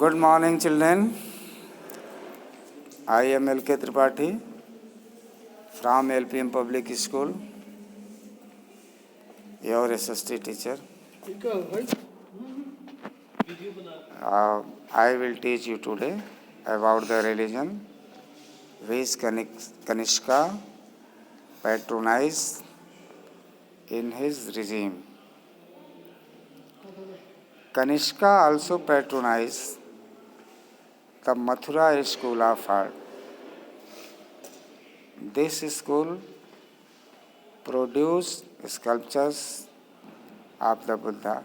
Good morning, children. I am L.K. Tripathi from LPM Public School, your SST teacher. I will teach you today about the religion which Kanishka patronized in his regime. Kanishka also patronized the Mathura School of Art. This school produced sculptures of the Buddha,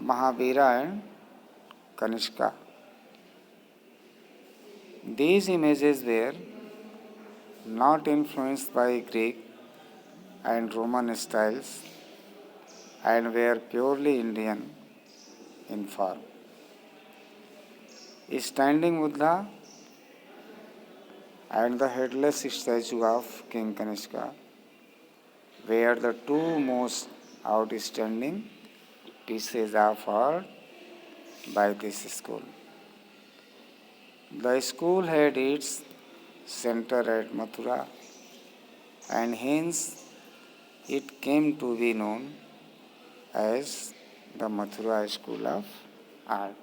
Mahavira and Kanishka. These images were not influenced by Greek and Roman styles and were purely Indian in form. Standing Buddha and the headless statue of King Kanishka were the two most outstanding pieces of art by this school. The school had its center at Mathura, and hence it came to be known as the Mathura School of Art.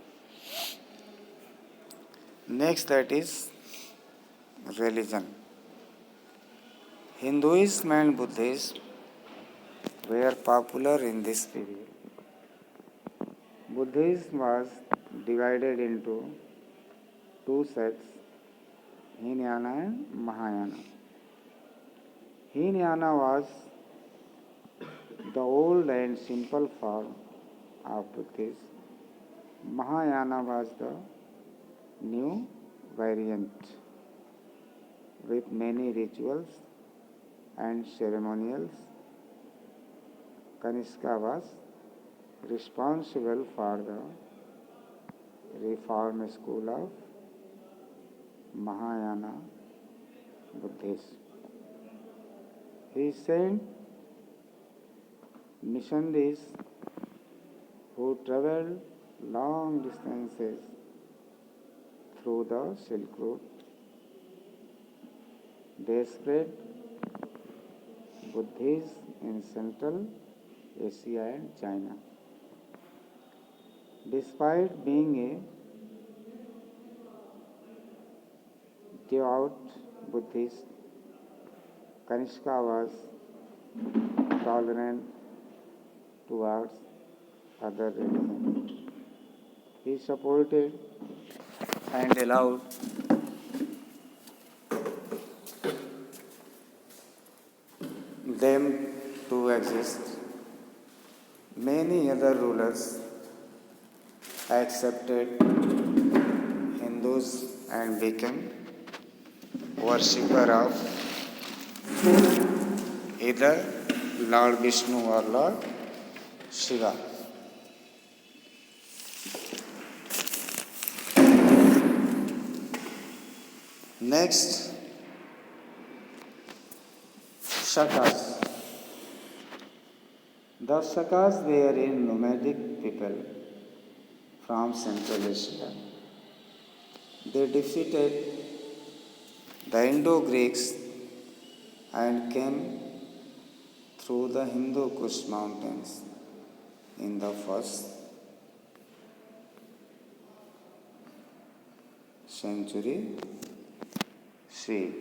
Next, that is religion. Hinduism and Buddhism were popular in this period. Buddhism was divided into two sects, Hinayana and Mahayana. Hinayana was the old and simple form of Buddhism. Mahayana was the new variant with many rituals and ceremonials. Kanishka was responsible for the reform school of Mahayana Buddhism. He sent missionaries who traveled long distances through the Silk Road. They spread Buddhism in Central Asia and China. Despite being a devout Buddhist, Kanishka was tolerant towards other religions. He supported and allowed them to exist. Many other rulers accepted Hindus and became worshipper of either Lord Vishnu or Lord Shiva. Next, Shakas. The Shakas were a nomadic people from Central Asia. They defeated the Indo-Greeks and came through the Hindu Kush mountains in the first century CE.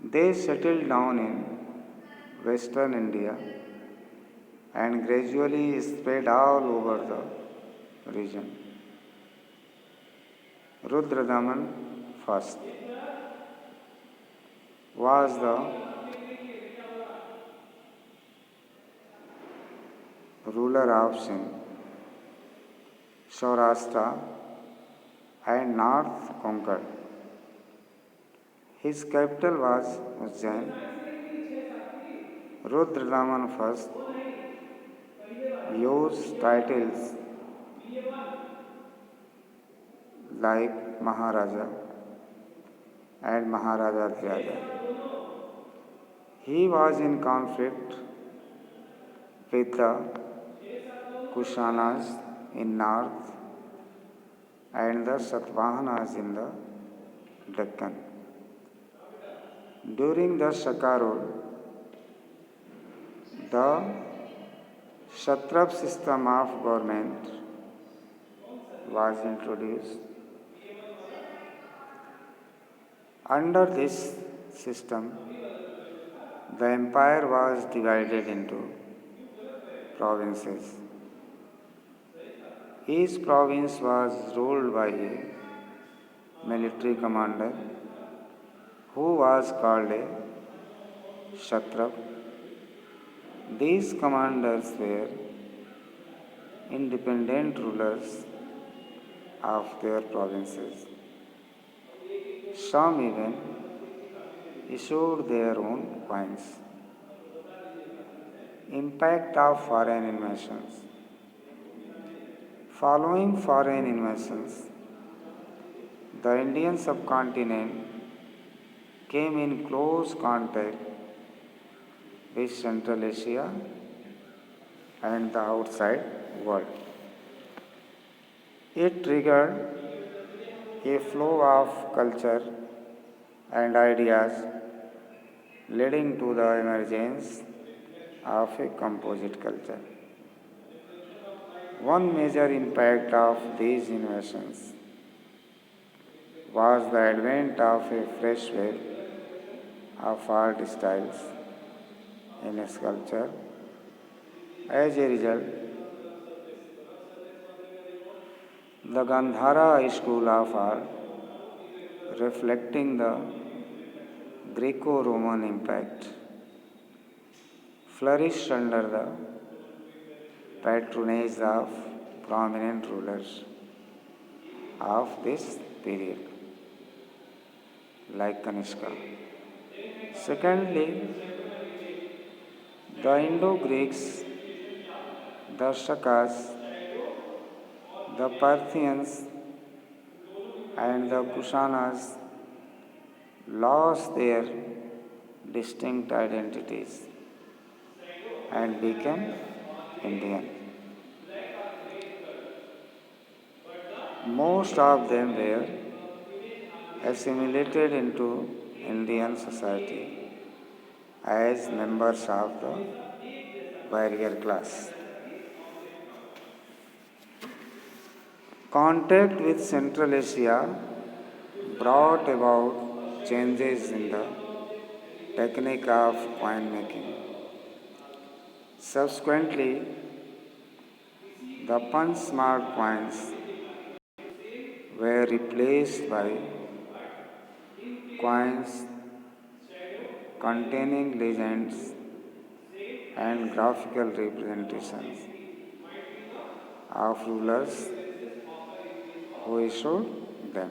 They settled down in western India and gradually spread all over the region. Rudradaman first was the ruler of Sindh, Saurashtra and North conquered. His capital was Ujjain. Rudradaman first used titles like Maharaja and Maharaja Dhyada. He was in conflict with the Kushanas in north and the Satavahanas in the Deccan. During the Shaka rule, the Kshatrap system of government was introduced. Under this system, the empire was divided into provinces. Each province was ruled by a military commander who was called a Kshatrap. These commanders were independent rulers of their provinces. Some even issued their own coins. Impact of foreign invasions. Following foreign invasions, the Indian subcontinent came in close contact with Central Asia and the outside world. It triggered a flow of culture and ideas leading to the emergence of a composite culture. One major impact of these invasions was the advent of a fresh wave of art styles in sculpture. As a result, the Gandhara school of art, reflecting the Greco-Roman impact, flourished under the patronage of prominent rulers of this period, like Kanishka. Secondly, the Indo-Greeks, the Shakas, the Parthians, and the Kushanas lost their distinct identities and became Indian. Most of them were assimilated into Indian society as members of the warrior class. Contact with Central Asia brought about changes in the technique of coin making. Subsequently, the punch smart coins were replaced by coins containing legends and graphical representations of rulers who issued them.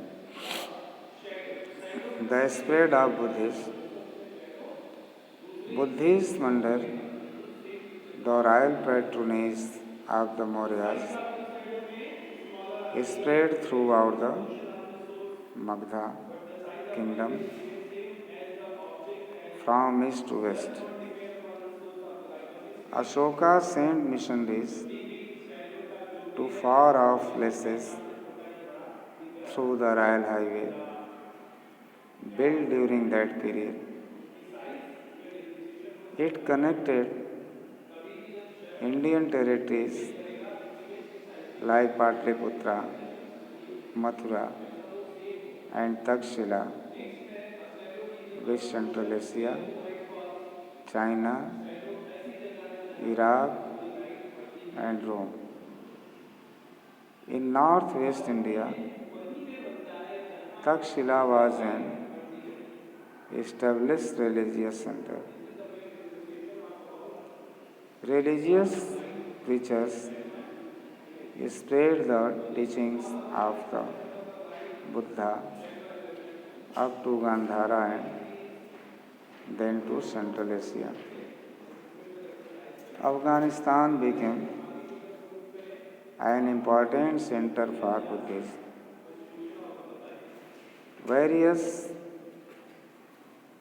The spread of Buddhism under the royal patronage of the Mauryas spread throughout the Magadha kingdom from east to west. Ashoka sent missionaries to far off places through the royal highway built during that period. It connected Indian territories like Patliputra, Mathura, and Takshila with Central Asia, China, Iraq, and Rome. In northwest India, Takshila was an established religious center. Religious preachers spread the teachings of the Buddha up to Gandhara and then to Central Asia. Afghanistan became an important center for Buddhism. Various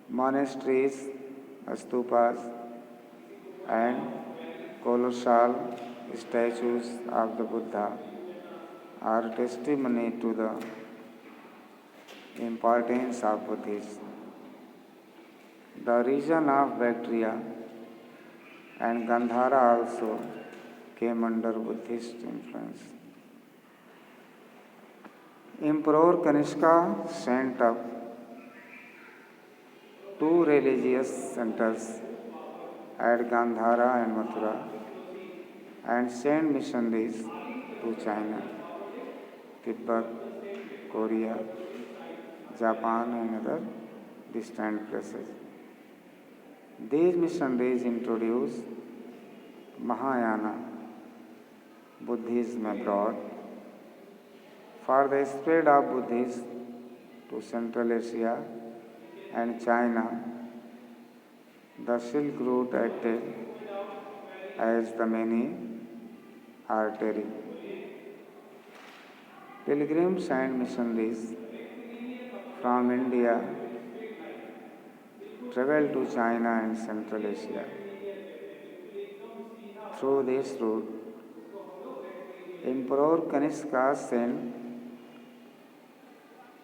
monasteries, stupas, and colossal statues of the Buddha are testimony to the importance of Buddhism. The region of Bactria and Gandhara also came under Buddhist influence. Emperor Kanishka sent up two religious centers at Gandhara and Mathura and sent missionaries to China, Tibet, Korea, Japan, and other distant places. These missionaries introduced Mahayana Buddhism abroad. For the spread of Buddhism to Central Asia and China, the Silk Route acted as the main artery. Pilgrims and missionaries from India traveled to China and Central Asia. Through this route, Emperor Kanishka sent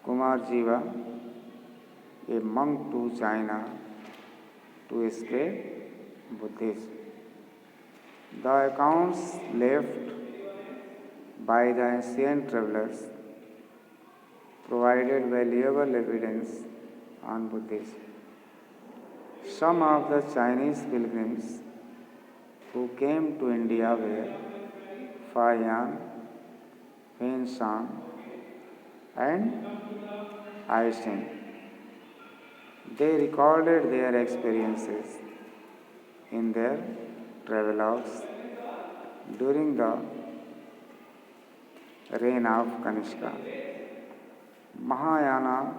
Kumarjiva, a monk, to China to spread Buddhism. The accounts left by the ancient travelers provided valuable evidence on Buddhism. Some of the Chinese pilgrims who came to India were Fa Yan, Wen Shan, and Ai Sing. They recorded their experiences in their travelogues during the reign of Kanishka. Mahayana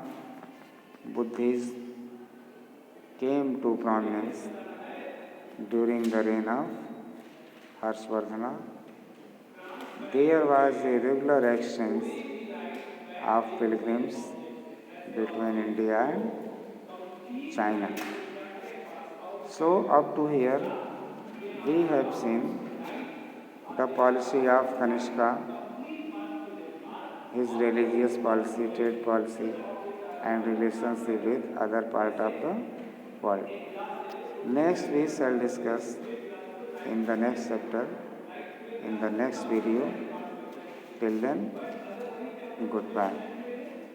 Buddhism came to prominence during the reign of Harshvardhana. There was a regular exchange of pilgrims between India and China. So, up to here, we have seen the policy of Kanishka, his religious policy, trade policy, and relationship with other part of the world. Next, we shall discuss in the next chapter, in the next video. Till then, goodbye.